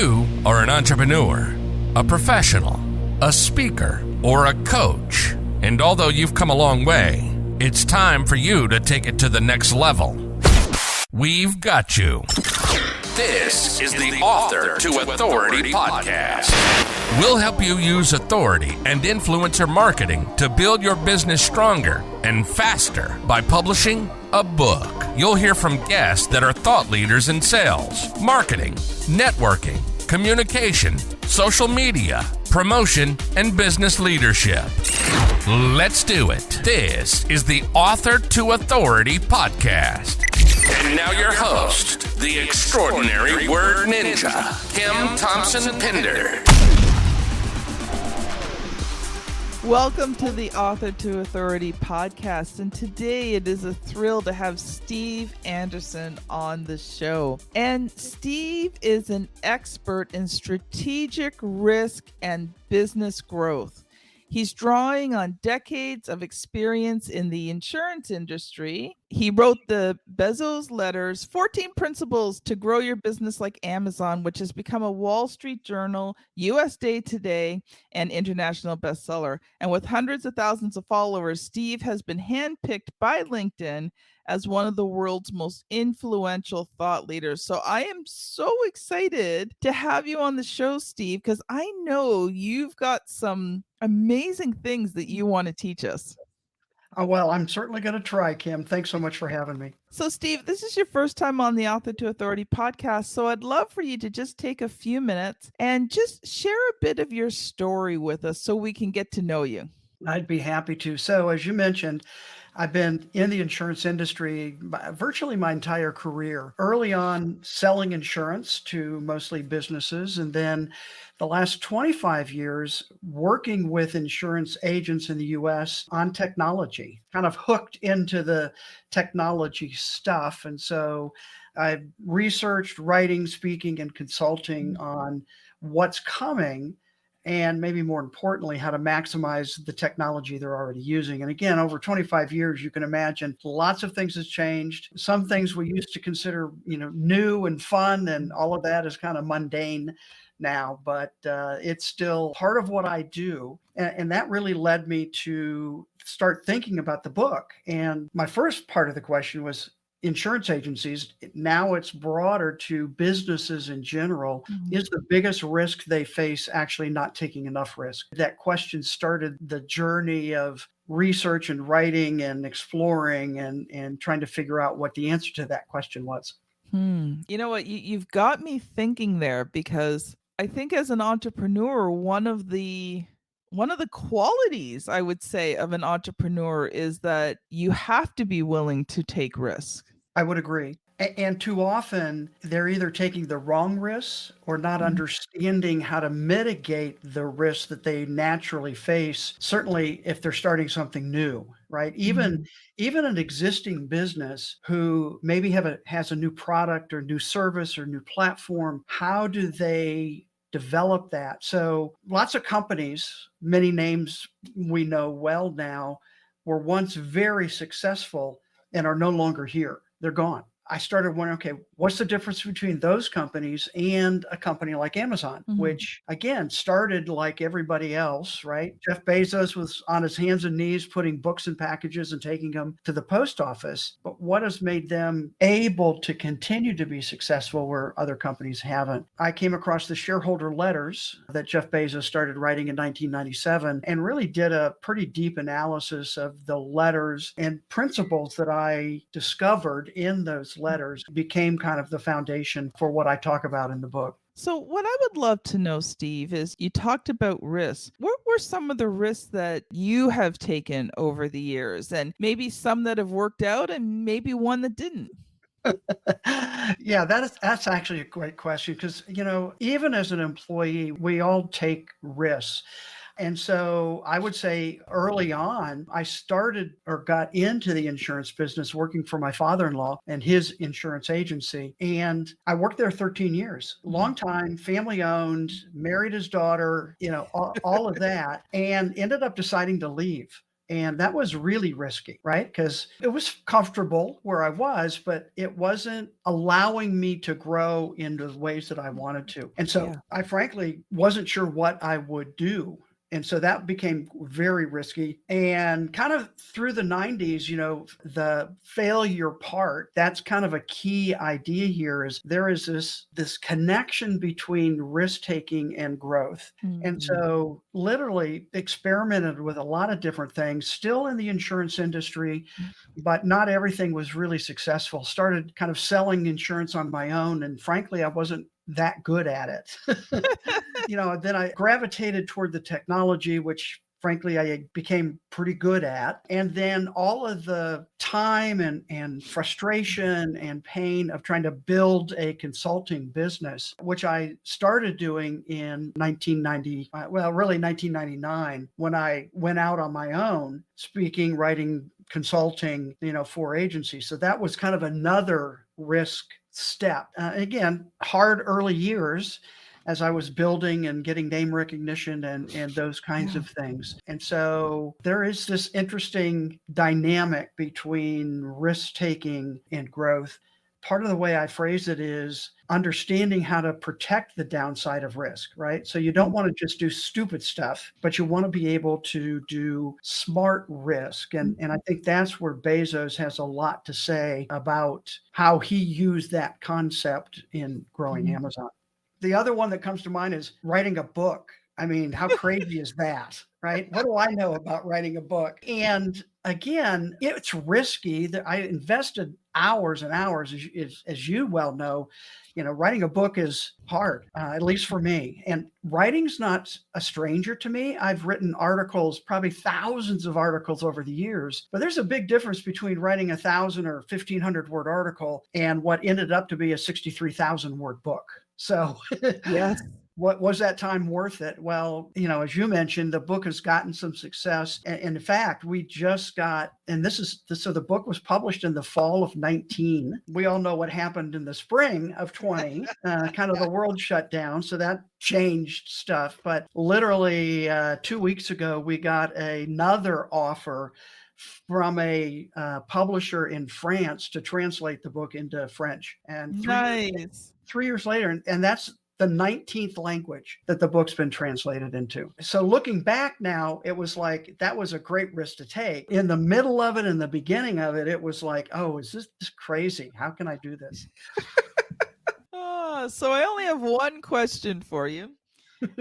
you are an entrepreneur, a professional, a speaker, or a coach, and although you've come a long way, it's time for you to take it to the next level. We've got you. This is the Author to Authority podcast. We'll help you use authority and influencer marketing to build your business stronger and faster by publishing a book. You'll hear from guests that are thought leaders in sales, marketing, networking, communication, social media, promotion, and business leadership. Let's do it. This is the Author to Authority podcast. And now your host, the extraordinary word ninja, Kim Thompson-Pinder. Welcome to the Author to Authority podcast, and today it is a thrill to have Steve Anderson on the show. And Steve is an expert in strategic risk and business growth. He's drawing on decades of experience in the insurance industry. He wrote the Bezos letters, 14 Principles to Grow Your Business Like Amazon, which has become a Wall Street Journal, USA Today, and international bestseller. And with hundreds of thousands of followers, Steve has been handpicked by LinkedIn as one of the world's most influential thought leaders. So I am so excited to have you on the show, Steve, because I know you've got some amazing things that you want to teach us. Well, I'm certainly going to try, Kim. Thanks so much for having me. So, Steve, this is your first time on the Author to Authority podcast. So I'd love for you to just take a few minutes and just share a bit of your story with us so we can get to know you. I'd be happy to. So as you mentioned, I've been in the insurance industry virtually my entire career. Early on, selling insurance to mostly businesses, and then the last 25 years working with insurance agents in the US on technology, kind of hooked into the technology stuff. And so I've researched, writing, speaking, and consulting on what's coming, and maybe more importantly, how to maximize the technology they're already using. And again, over 25 years, you can imagine lots of things has changed. Some things we used to consider, new and fun, and all of that is kind of mundane now, but it's still part of what I do. And that really led me to start thinking about the book. And my first part of the question was insurance agencies. Now it's broader to businesses in general. Mm-hmm. Is the biggest risk they face actually not taking enough risk? That question started the journey of research and writing and exploring and trying to figure out what the answer to that question was. You know what? You've got me thinking there, because I think as an entrepreneur, one of the qualities I would say of an entrepreneur is that you have to be willing to take risks. I would agree. And too often they're either taking the wrong risks or not understanding how to mitigate the risks that they naturally face. Certainly if they're starting something new, right? Even an existing business who maybe has a new product or new service or new platform, how do they develop that? So lots of companies, many names we know well now, were once very successful and are no longer here. They're gone. I started wondering, okay, what's the difference between those companies and a company like Amazon, which again started like everybody else, right? Jeff Bezos was on his hands and knees putting books in packages and taking them to the post office. But what has made them able to continue to be successful where other companies haven't? I came across the shareholder letters that Jeff Bezos started writing in 1997 and really did a pretty deep analysis of the letters and principles that I discovered in those letters became kind of the foundation for what I talk about in the book. So what I would love to know, Steve, is you talked about risks. What were some of the risks that you have taken over the years, and maybe some that have worked out and maybe one that didn't? Yeah, that's actually a great question, because, even as an employee, we all take risks. And so I would say early on, I started or got into the insurance business working for my father-in-law and his insurance agency. And I worked there 13 years, long time, family owned, married his daughter, all of that, and ended up deciding to leave. And that was really risky, right? Because it was comfortable where I was, but it wasn't allowing me to grow in the ways that I wanted to. And so Yeah. I frankly wasn't sure what I would do. And so that became very risky. And kind of through the 90s, the failure part, that's kind of a key idea here is there is this connection between risk taking and growth. And Mhm. so literally experimented with a lot of different things, still in the insurance industry, but not everything was really successful. Started kind of selling insurance on my own. And frankly, I wasn't that good at it. Then I gravitated toward the technology, which frankly I became pretty good at. And then all of the time and frustration and pain of trying to build a consulting business, which I started doing in 1990, really 1999, when I went out on my own, speaking, writing, consulting, for agencies. So that was kind of another risk step. Again, hard early years as I was building and getting name recognition and those kinds Yeah. of things. And so there is this interesting dynamic between risk taking and growth. Part of the way I phrase it is understanding how to protect the downside of risk, right? So you don't want to just do stupid stuff, but you want to be able to do smart risk. And I think that's where Bezos has a lot to say about how he used that concept in growing Mhm. Amazon. The other one that comes to mind is writing a book. I mean, how crazy is that, right? What do I know about writing a book? And again, it's risky. That I invested hours and hours, as you well know. Writing a book is hard, at least for me. And writing's not a stranger to me. I've written articles, probably thousands of articles over the years. But there's a big difference between writing 1,000 or 1,500 word article and what ended up to be a 63,000 word book. So Yes. what was that time worth it? Well, as you mentioned, the book has gotten some success. And in fact, we just got, and so the book was published in the fall of 19. We all know what happened in the spring of 20, kind of the world shut down. So that changed stuff. But literally 2 weeks ago, we got another offer from a publisher in France to translate the book into French. And Nice. 3 years later, and that's the 19th language that the book's been translated into. So looking back now, it was like that was a great risk to take. In the middle of it, in the beginning of it, it was like, oh, is this crazy? How can I do this? So I only have one question for you.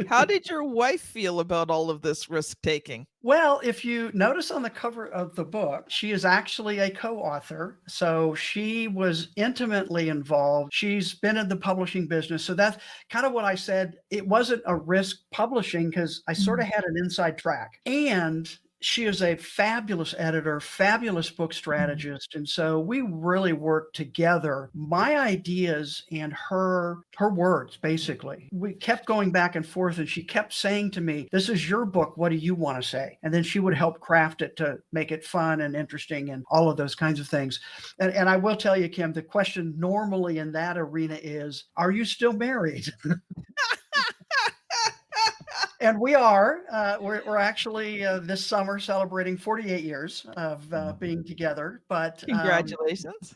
How did your wife feel about all of this risk taking? Well, if you notice on the cover of the book, she is actually a co-author. So she was intimately involved. She's been in the publishing business. So that's kind of what I said. It wasn't a risk publishing because I sort of had an inside track. And she is a fabulous editor, fabulous book strategist. And so we really worked together. My ideas and her words, basically. We kept going back and forth, and she kept saying to me, "This is your book. What do you want to say?" And then she would help craft it to make it fun and interesting and all of those kinds of things. And I will tell you, Kim, the question normally in that arena is, are you still married? And we are. We're actually this summer celebrating 48 years of being together. But Congratulations.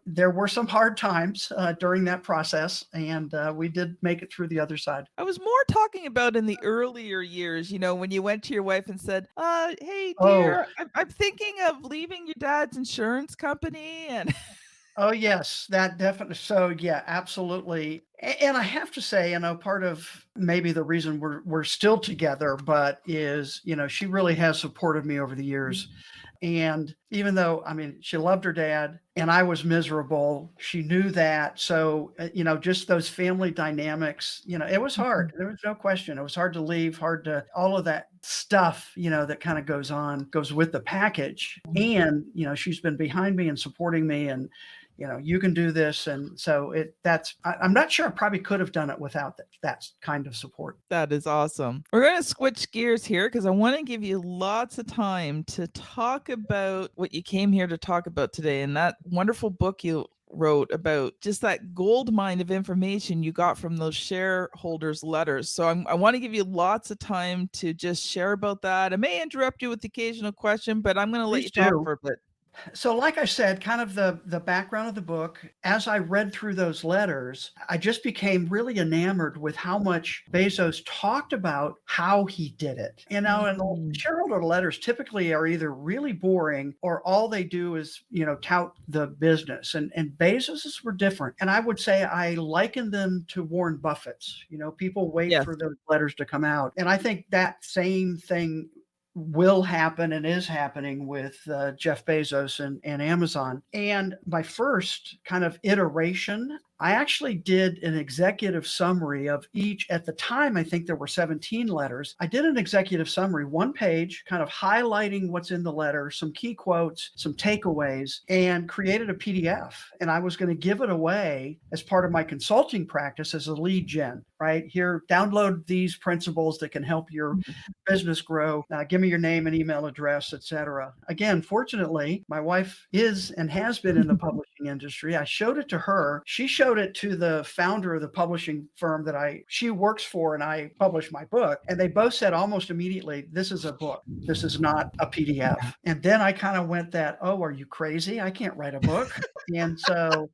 there were some hard times during that process, and we did make it through the other side. I was more talking about in the earlier years, when you went to your wife and said, hey, Oh, dear, I'm thinking of leaving your dad's insurance company. And oh yes, that definitely. So yeah, absolutely. And I have to say, part of maybe the reason we're still together, but is she really has supported me over the years. And even though, she loved her dad and I was miserable, she knew that. So, just those family dynamics, it was hard. There was no question. It was hard to leave, hard to all of that stuff, that kind of goes with the package. And, she's been behind me and supporting me and, you can do this. And so I'm not sure I probably could have done it without that kind of support. that is awesome. We're going to switch gears here because I want to give you lots of time to talk about what you came here to talk about today and that wonderful book you wrote about just that gold mine of information you got from those shareholders' letters. So I want to give you lots of time to just share about that. I may interrupt you with the occasional question, but I'm going to let you Please talk do. for a bit. So, like I said, kind of the background of the book, as I read through those letters, I just became really enamored with how much Bezos talked about how he did it. You know, and the Mm. shareholder letters typically are either really boring or all they do is, tout the business. And Bezos's were different. And I would say I liken them to Warren Buffett's. People wait Yes. for those letters to come out. And I think that same thing will happen and is happening with Jeff Bezos and Amazon. And my first kind of iteration, I actually did an executive summary of each. At the time, I think there were 17 letters. I did an executive summary, one page, kind of highlighting what's in the letter, some key quotes, some takeaways, and created a PDF. And I was going to give it away as part of my consulting practice as a lead gen, right? Here, download these principles that can help your business grow. Give me your name and email address, etc. Again, fortunately, my wife is and has been in the publishing industry. I showed it to her. She showed it to the founder of the publishing firm that she works for, and I published my book. And they both said almost immediately, "This is a book. This is not a PDF." And then I kind of went that, "Oh, are you crazy? I can't write a book." And so,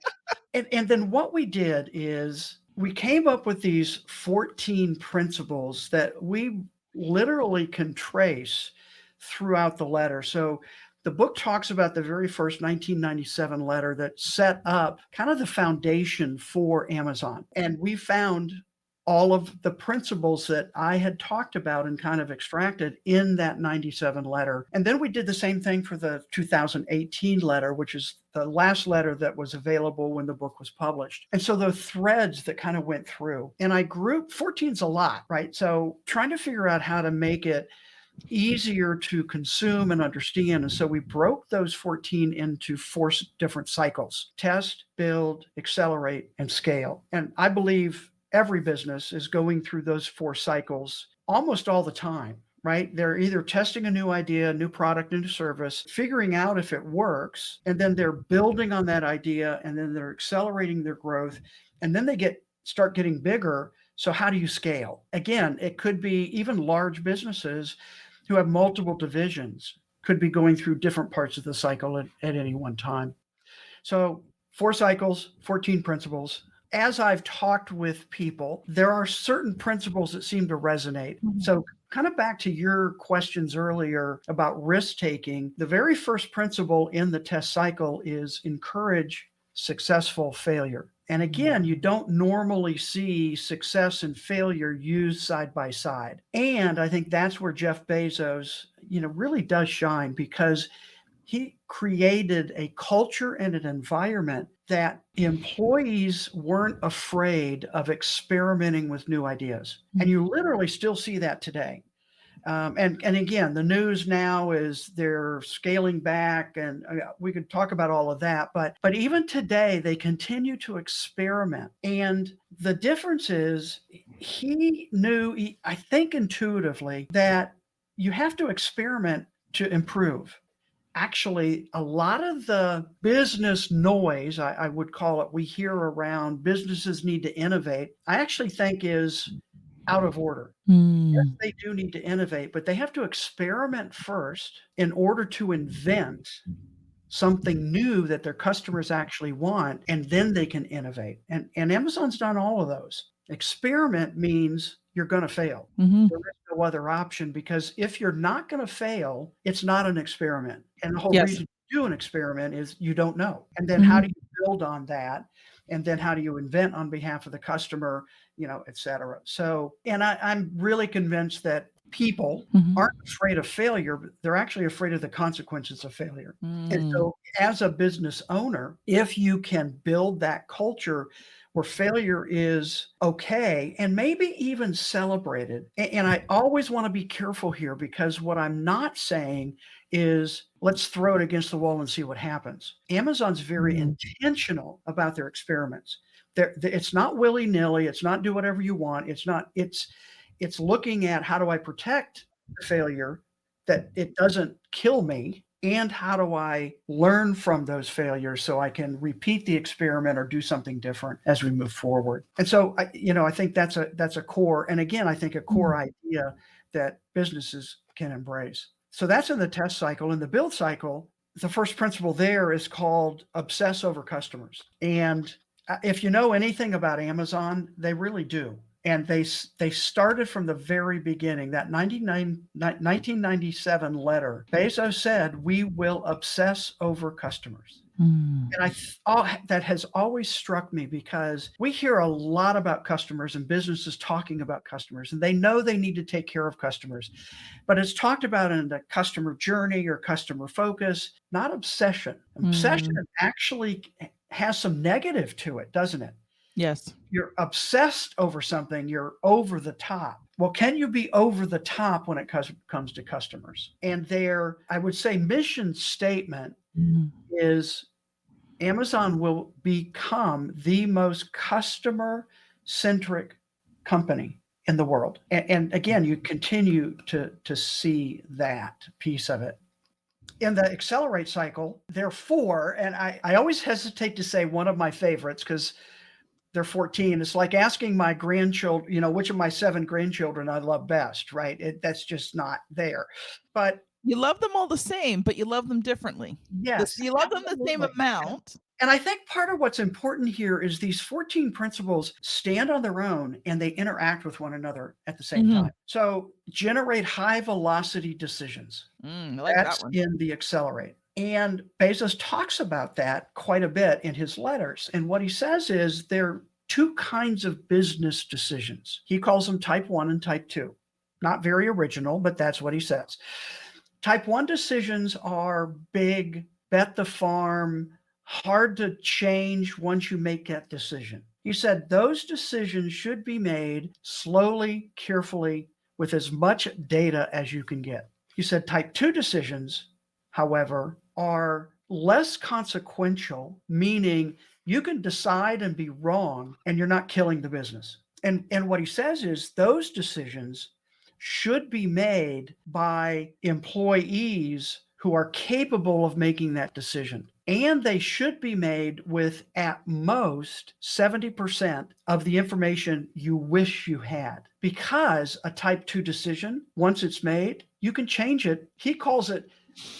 and then what we did is we came up with these 14 principles that we literally can trace throughout the letter. So the book talks about the very first 1997 letter that set up kind of the foundation for Amazon. And we found all of the principles that I had talked about and kind of extracted in that 97 letter. And then we did the same thing for the 2018 letter, which is the last letter that was available when the book was published. And so the threads that kind of went through, and I grouped 14's a lot, right? So trying to figure out how to make it easier to consume and understand. And so we broke those 14 into 4 different cycles: test, build, accelerate, and scale. And I believe every business is going through those 4 cycles almost all the time, right? They're either testing a new idea, a new product, a new service, figuring out if it works, and then they're building on that idea, and then they're accelerating their growth, and then they start getting bigger. So how do you scale? Again, it could be even large businesses who have multiple divisions could be going through different parts of the cycle at any one time. So 4 cycles, 14 principles. As I've talked with people, there are certain principles that seem to resonate. So kind of back to your questions earlier about risk taking, the very first principle in the test cycle is encourage successful failure. And again, you don't normally see success and failure used side by side. And I think that's where Jeff Bezos, really does shine, because he created a culture and an environment that employees weren't afraid of experimenting with new ideas. And you literally still see that today. And again, the news now is they're scaling back, and we could talk about all of that. But even today, they continue to experiment. And the difference is he knew, I think intuitively, that you have to experiment to improve. Actually, a lot of the business noise, I would call it, we hear around businesses need to innovate, I actually think is out of order. Yes, they do need to innovate, but they have to experiment first in order to invent something new that their customers actually want, and then they can innovate. And Amazon's done all of those. Experiment means you're going to fail. There is no other option, because if you're not going to fail, it's not an experiment. And the whole reason you do an experiment is you don't know. And then how do you build on that? And then how do you invent on behalf of the customer, et cetera. So, and I'm really convinced that people aren't afraid of failure, but they're actually afraid of the consequences of failure. And so as a business owner, if you can build that culture where failure is okay and maybe even celebrated. And I always want to be careful here, because what I'm not saying is let's throw it against the wall and see what happens. Amazon's very intentional about their experiments. It's not willy-nilly. It's not do whatever you want. It's looking at, how do I protect the failure that it doesn't kill me, and how do I learn from those failures so I can repeat the experiment or do something different as we move forward. And so, I think that's a core, and again, I think a core idea that businesses can embrace. So that's in the test cycle. In the build cycle, the first principle there is called obsess over customers. And if you know anything about Amazon, they really do. And they started from the very beginning. That 1997 letter, Bezos said, "We will obsess over customers." And that has always struck me because we hear a lot about customers and businesses talking about customers, and they know they need to take care of customers, but it's talked about in the customer journey or customer focus, not obsession. Obsession actually has some negative to it, doesn't it? Yes. You're obsessed over something, you're over the top. Well, can you be over the top when it comes to customers? And their, I would say, mission statement is Amazon will become the most customer-centric company in the world. And again, you continue to see that piece of it. In the accelerate cycle, there are 4, and I always hesitate to say one of my favorites because they're 14. It's like asking my grandchildren, which of my 7 grandchildren I love best, right? That's just not there. But you love them all the same, but you love them differently. yes, you love them the same amount. And I think part of what's important here is these 14 principles stand on their own and they interact with one another at the same time. So generate high velocity decisions. I like That's that one. in the accelerate. And Bezos talks about that quite a bit in his letters. And what he says is there are 2 kinds of business decisions. He calls them type 1 and type 2. Not very original, but that's what he says. Type 1 decisions are big, bet the farm, hard to change once you make that decision. He said those decisions should be made slowly, carefully, with as much data as you can get. He said type 2 decisions, however, are less consequential, meaning you can decide and be wrong and you're not killing the business. And what he says is those decisions should be made by employees who are capable of making that decision. And they should be made with at most 70% of the information you wish you had. Because a type 2 decision, once it's made, you can change it. He calls it,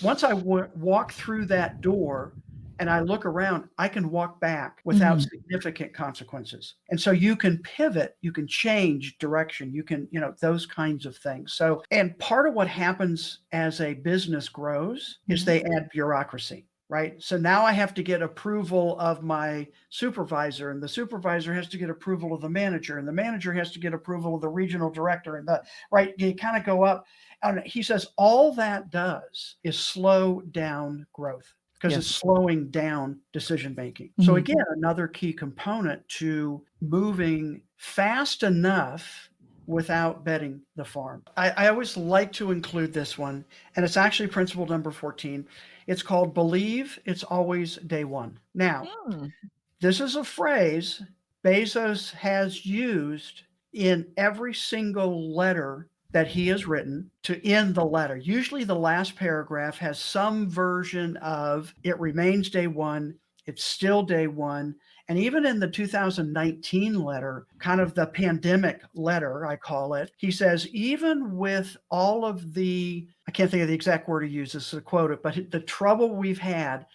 once I walk through that door and I look around, I can walk back without significant consequences. And so you can pivot, you can change direction, you can, those kinds of things. So, and part of what happens as a business grows is they add bureaucracy. Right. So now I have to get approval of my supervisor, and the supervisor has to get approval of the manager, and the manager has to get approval of the regional director. And you kind of go up. And he says all that does is slow down growth because it's slowing down decision making. So again, another key component to moving fast enough without betting the farm. I always like to include this one, and it's actually principle number 14. It's called believe it's always day one. Now, this is a phrase Bezos has used in every single letter that he has written to end the letter. Usually the last paragraph has some version of it remains day one, it's still day one. And even in the 2019 letter, kind of the pandemic letter, I call it, he says, even with all of the, I can't think of the exact word he uses to quote it, but the trouble we've had,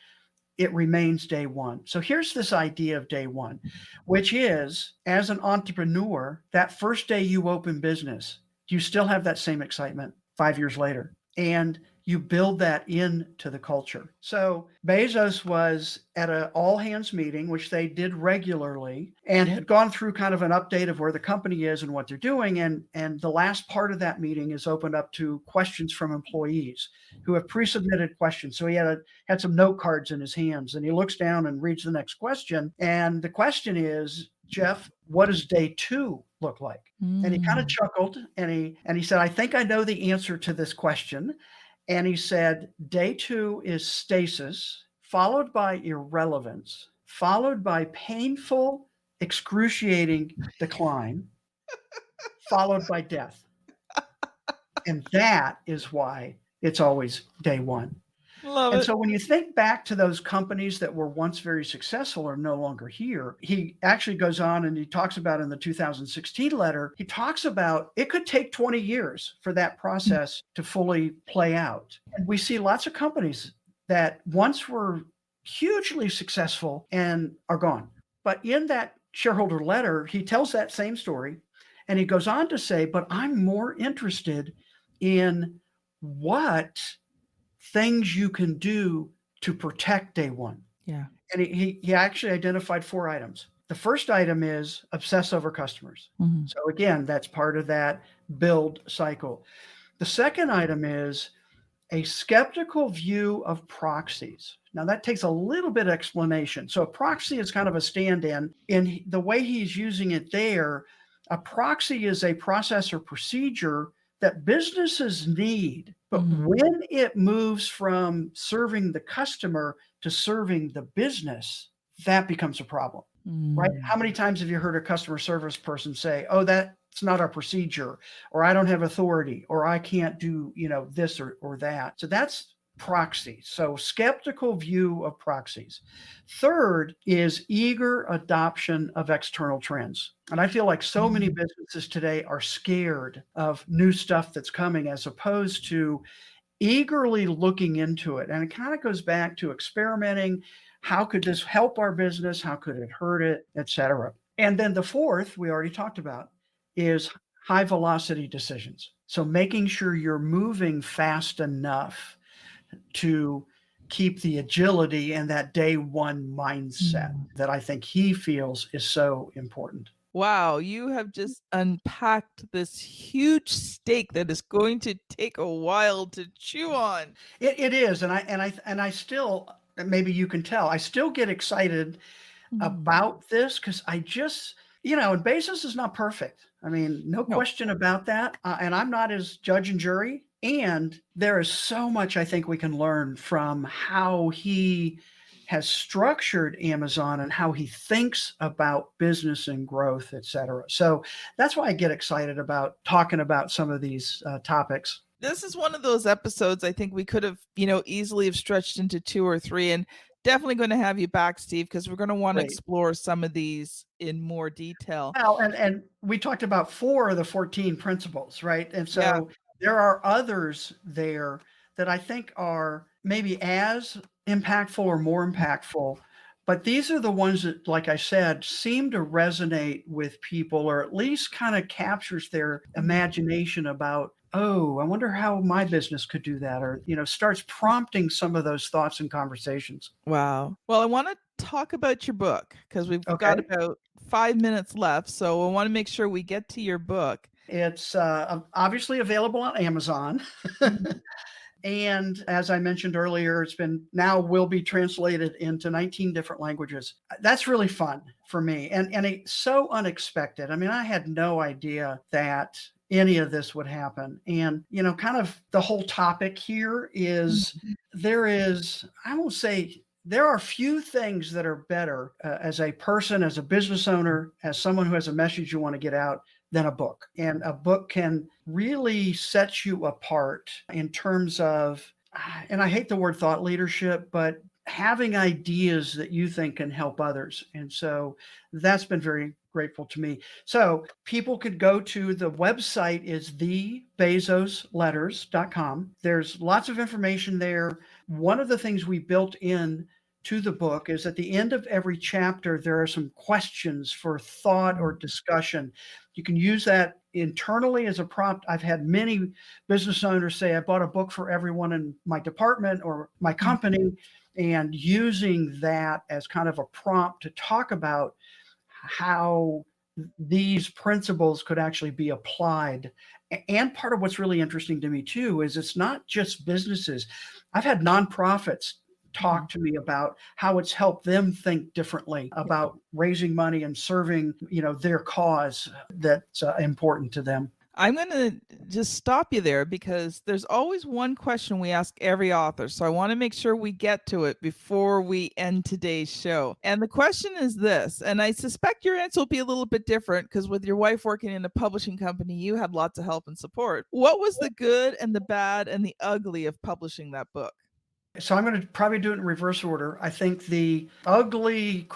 it remains day one. So here's this idea of day one, which is, as an entrepreneur, that first day you open business, you still have that same excitement 5 years later. And you build that into the culture. So Bezos was at an all-hands meeting, which they did regularly, and had gone through kind of an update of where the company is and what they're doing. And the last part of that meeting is opened up to questions from employees who have pre-submitted questions. So he had some note cards in his hands, and he looks down and reads the next question. And the question is, Jeff, what does day 2 look like? And he kind of chuckled and he said, I think I know the answer to this question. And he said, day 2 is stasis, followed by irrelevance, followed by painful, excruciating decline, followed by death. And that is why it's always day 1. Love And it. so when you think back to those companies that were once very successful are no longer here, he actually goes on and he talks about in the 2016 letter, he talks about it could take 20 years for that process to fully play out. And we see lots of companies that once were hugely successful and are gone. But in that shareholder letter, he tells that same story and he goes on to say, but I'm more interested in what things you can do to protect day one. Yeah. And he actually identified 4 items. The first item is obsess over customers. Mhm. So again, that's part of that build cycle. The second item is a skeptical view of proxies. Now that takes a little bit of explanation. So a proxy is kind of a stand-in. In the way he's using it there, a proxy is a process or procedure that businesses need. But Mhm. when it moves from serving the customer to serving the business, that becomes a problem. Right? How many times have you heard a customer service person say, "Oh, that's not our procedure," or "I don't have authority," or "I can't do, this or that." So that's proxy. So skeptical view of proxies. Third is eager adoption of external trends. And I feel like so many businesses today are scared of new stuff that's coming as opposed to eagerly looking into it. And it kind of goes back to experimenting. How could this help our business? How could it hurt it, et cetera? And then the fourth, we already talked about, is high velocity decisions. So making sure you're moving fast enough to keep the agility and that day one mindset that I think he feels is so important. Wow, you have just unpacked this huge steak that is going to take a while to chew on. It is, and I still, maybe you can tell, I still get excited about this because I just, and Bezos is not perfect. I mean, no No. question about that. And I'm not his judge and jury. And there is so much I think we can learn from how he has structured Amazon and how he thinks about business and growth, et cetera. So that's why I get excited about talking about some of these topics. This is one of those episodes I think we could have, easily have stretched into 2 or 3, and definitely gonna have you back, Steve, because we're gonna wanna Great. explore some of these in more detail. Well, and we talked about 4 of the 14 principles, right? And Yeah. so there are others there that I think are maybe as impactful or more impactful, but these are the ones that, like I said, seem to resonate with people or at least kind of captures their imagination about, oh, I wonder how my business could do that, or, starts prompting some of those thoughts and conversations. Wow. Well, I wanna talk about your book because 'cause we've got Okay. about 5 minutes left, so I wanna make sure we get to your book. It's obviously available on Amazon. Mhm. And as I mentioned earlier, it's been now will be translated into 19 different languages. That's really fun for me. And it's so unexpected. I mean, I had no idea that any of this would happen. And, kind of the whole topic here is I won't say there are few things that are better as a person, as a business owner, as someone who has a message you want to get out than a book. And a book can really set you apart in terms of, and I hate the word thought leadership, but having ideas that you think can help others. And so that's been very grateful to me. So people could go to the website is thebezosletters.com. There's lots of information there. One of the things we built in to the book is at the end of every chapter, there are some questions for thought or discussion. You can use that internally as a prompt. I've had many business owners say, I bought a book for everyone in my department or my company, and using that as kind of a prompt to talk about how these principles could actually be applied. And part of what's really interesting to me too is it's not just businesses. I've had nonprofits talk to me about how it's helped them think differently about raising money and serving, their cause that's important to them. I'm gonna just stop you there because there's always one question we ask every author. So I want to make sure we get to it before we end today's show. And the question is this, and I suspect your answer will be a little bit different because with your wife working in a publishing company, you had lots of help and support. What was the good and the bad and the ugly of publishing that book? So I'm going to probably do it in reverse order. I think the ugly/bad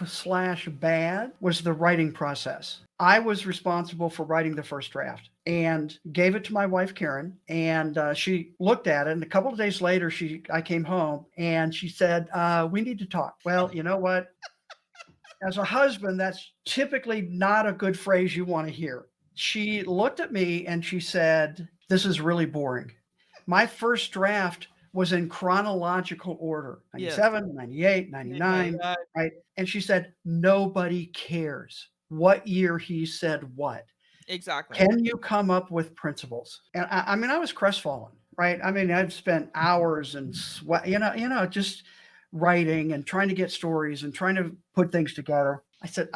was the writing process. I was responsible for writing the first draft and gave it to my wife, Karen, and she looked at it. And a couple of days later, I came home and she said, we need to talk. Well, you know what? As a husband, that's typically not a good phrase you want to hear. She looked at me and she said, this is really boring. My first draft was in chronological order, 97, 98, 99, right? And she said, nobody cares what year he said what. Exactly. Can you come up with principles? And I mean, I was crestfallen, right? I mean, I'd spent hours and sweat, just writing and trying to get stories and trying to put things together. I said,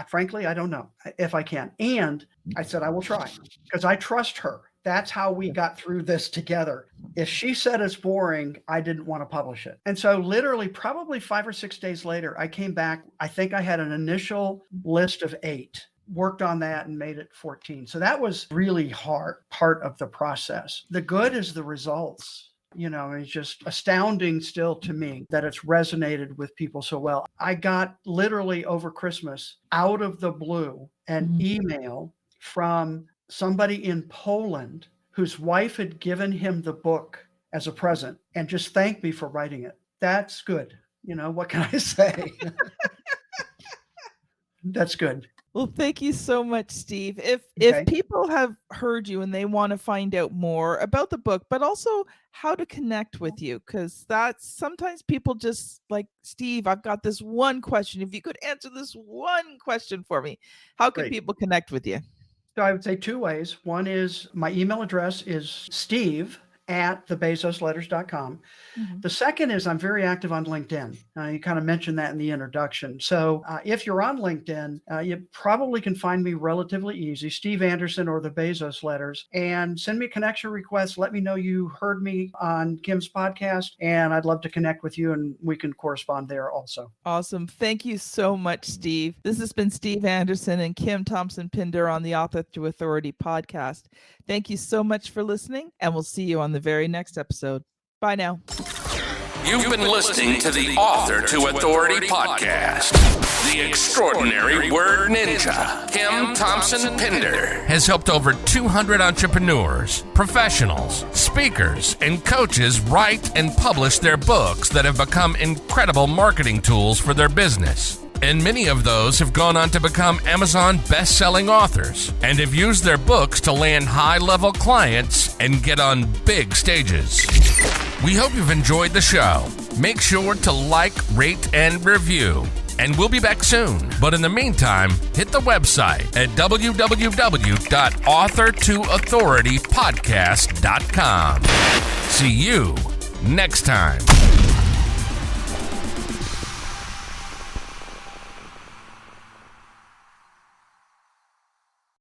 frankly, I don't know if I can. And I said, I will try because I trust her. That's how we got through this together. If she said it's boring, I didn't want to publish it. And so literally probably 5 or 6 days later, I came back. I think I had an initial list of 8, worked on that and made it 14. So that was really hard part of the process. The good is the results. It's just astounding still to me that it's resonated with people so well. I got literally over Christmas out of the blue an email from somebody in Poland whose wife had given him the book as a present and just thanked me for writing it. That's good. What can I say? That's good. Well, thank you so much, Steve. If people have heard you and they want to find out more about the book, but also how to connect with you, because that's sometimes people just like, Steve, I've got this one question. If you could answer this one question for me, how can people connect with you? So I would say 2 ways. One is my email address is steve@thebezosletters.com. The second is I'm very active on LinkedIn. You kind of mentioned that in the introduction. So if you're on LinkedIn, you probably can find me relatively easy, Steve Anderson or the Bezos Letters, and send me a connection request. Let me know you heard me on Kim's podcast, and I'd love to connect with you, and we can correspond there also. Awesome. Thank you so much, Steve. This has been Steve Anderson and Kim Thompson-Pinder on the Author to Authority podcast. Thank you so much for listening, and we'll see you on the very next episode. Bye now. You've been listening to the Author to Authority podcast. The extraordinary word ninja, Kim Thompson-Pinder, has helped over 200 entrepreneurs, professionals, speakers, and coaches write and publish their books that have become incredible marketing tools for their business. And many of those have gone on to become Amazon best-selling authors and have used their books to land high-level clients and get on big stages. We hope you've enjoyed the show. Make sure to like, rate, and review. And we'll be back soon. But in the meantime, hit the website at www.authortoauthoritypodcast.com. See you next time.